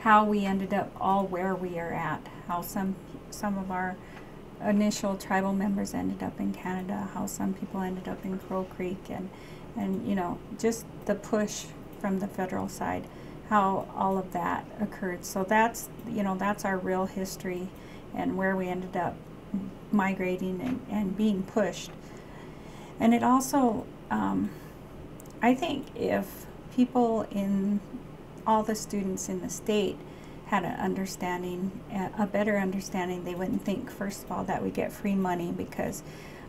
how we ended up all where we are at, how some of our initial tribal members ended up in Canada, how some people ended up in Crow Creek, and you know, just the push from the federal side, how all of that occurred. So that's, you know, that's our real history and where we ended up migrating and being pushed. And it also, I think if people in, all the students in the state had an understanding, a better understanding, they wouldn't think, first of all, that we get free money, because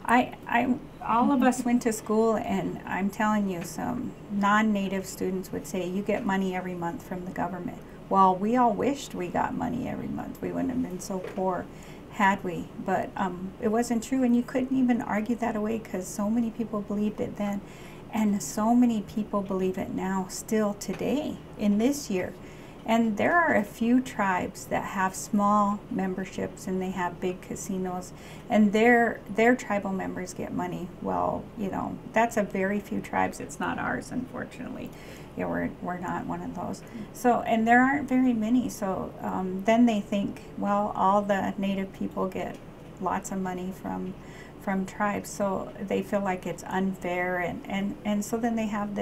all of us went to school, and I'm telling you, some non-native students would say, you get money every month from the government. Well, we all wished we got money every month. We wouldn't have been so poor had we, but it wasn't true, and you couldn't even argue that away, because so many people believed it then, and so many people believe it now, still today, in this year. And there are a few tribes that have small memberships, and they have big casinos, and their tribal members get money. Well, you know, that's a very few tribes. It's not ours, unfortunately. Yeah, we're not one of those. So, and there aren't very many. So then they think, well, all the native people get lots of money from tribes, so they feel like it's unfair, and so then they have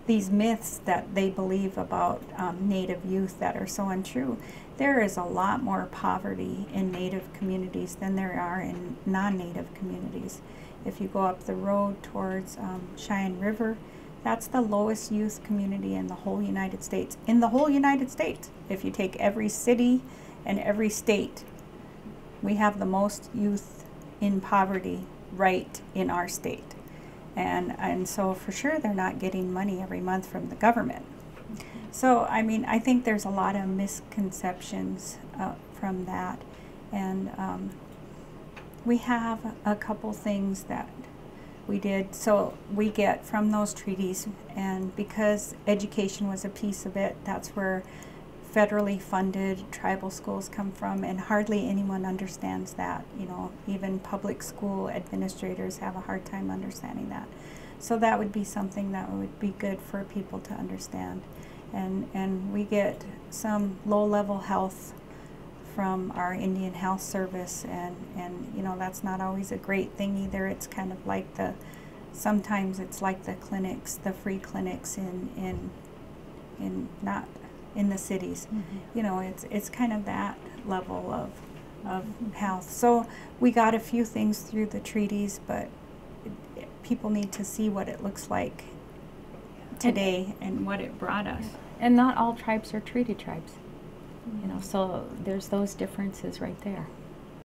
these myths that they believe about native youth that are so untrue. There is a lot more poverty in native communities than there are in non-native communities. If you go up the road towards Cheyenne River, that's the lowest youth community in the whole United States. In the whole United States, if you take every city and every state, we have the most youth in poverty right in our state. And so for sure they're not getting money every month from the government. So I mean, I think there's a lot of misconceptions from that, and we have a couple things that we did. So we get from those treaties, and because education was a piece of it, that's where federally funded tribal schools come from, and hardly anyone understands that. You know, even public school administrators have a hard time understanding that. So that would be something that would be good for people to understand. And we get some low-level health from our Indian Health Service, and you know, that's not always a great thing either. It's kind of like sometimes it's like the clinics, the free clinics in not in the cities. Mm-hmm. You know, it's kind of that level of health. So we got a few things through the treaties, but people need to see what it looks like today and what it brought us. And not all tribes are treaty tribes. Mm-hmm. You know, so there's those differences right there.